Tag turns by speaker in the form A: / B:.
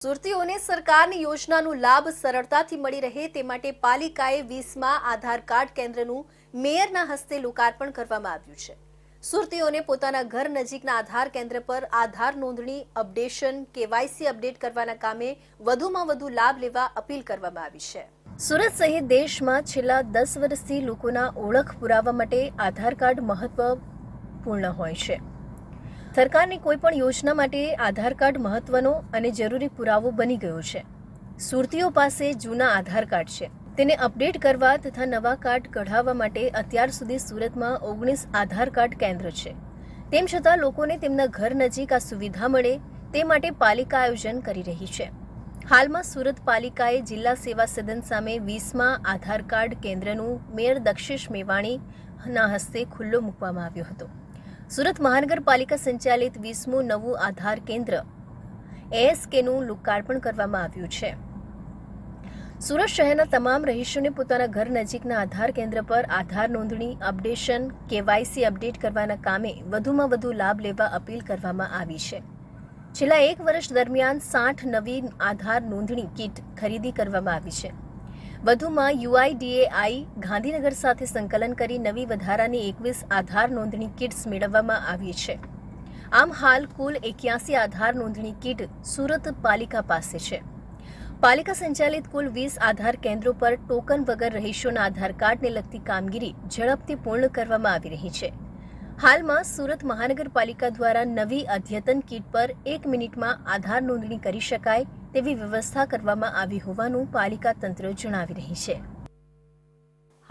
A: સુરતીઓને સરકારની યોજનાનો લાભ સરળતાથી મળી રહે તે માટે પાલિકાએ 20માં આધાર કાર્ડ કેન્દ્રનું મેયરના હસ્તે લોકાર્પણ કરવામાં આવ્યું છે। સુરતીઓને પોતાના ઘર નજીકના આધાર કેન્દ્ર પર આધાર નોંધણી, અપડેશન, કેવાયસી અપડેટ કરવાના કામે વધુમાં વધુ લાભ લેવા અપીલ કરવામાં આવી છે। સુરત સહિત દેશમાં છેલ્લા 10 વર્ષથી લોકોના ઓળખ પુરાવા માટે આધાર કાર્ડ મહત્વપૂર્ણ હોય છે। સરકારની કોઈપણ યોજના માટે આધાર કાર્ડ મહત્વનો અને જરૂરી પુરાવો બની ગયો છે। સુરતીઓ પાસે જૂના આધાર કાર્ડ છે, તેને અપડેટ કરવા તથા નવા કાર્ડ કઢાવવા માટે અત્યાર સુધી સુરતમાં 19 આધાર કાર્ડ કેન્દ્ર છે। તેમ છતાં લોકોને તેમના ઘર નજીક આ સુવિધા મળે તે માટે પાલિકા આયોજન કરી રહી છે। હાલમાં સુરત પાલિકાએ જિલ્લા સેવા સદન સામે 20માં આધાર કાર્ડ કેન્દ્રનું મેયર દક્ષેશ મેવાણીના હસ્તે ખુલ્લો મૂકવામાં આવ્યો હતો। સુરત મહાનગરપાલિકા સંચાલિત 20મું નવું આધાર કેન્દ્ર એએસકેનું લોકાર્પણ કરવામાં આવ્યું છે। સુરત શહેરના તમામ રહીશોને પોતાના ઘર નજીકના આધાર કેન્દ્ર પર આધાર નોંધણી, અપડેશન, કેવાયસી અપડેટ કરવાના કામે વધુમાં વધુ લાભ લેવા અપીલ કરવામાં આવી છે। છેલ્લા 1 વર્ષ દરમિયાન 60 નવી આધાર નોંધણી કીટ ખરીદી કરવામાં આવી છે। વધુમાં યુઆઈડીએઆઈ ગાંધીનગર સાથે સંકલન કરી નવી વધારાની 21 આધાર નોંધણી કિટ્સ મેળવવામાં આવી છે। આમ હાલ કુલ 81 આધાર નોંધણી કીટ સુરત પાલિકા પાસે છે। પાલિકા સંચાલિત કુલ 20 આધાર કેન્દ્રો પર ટોકન વગર રહીશોના આધાર કાર્ડને લગતી કામગીરી ઝડપથી પૂર્ણ કરવામાં આવી રહી છે। હાલમાં સુરત મહાનગરપાલિકા દ્વારા નવી અદ્યતન કીટ પર 1 મિનિટમાં આધાર નોંધણી કરી શકાય તેવી વ્યવસ્થા કરવામાં આવી હોવાનું પાલિકા તંત્ર જણાવી રહી છે।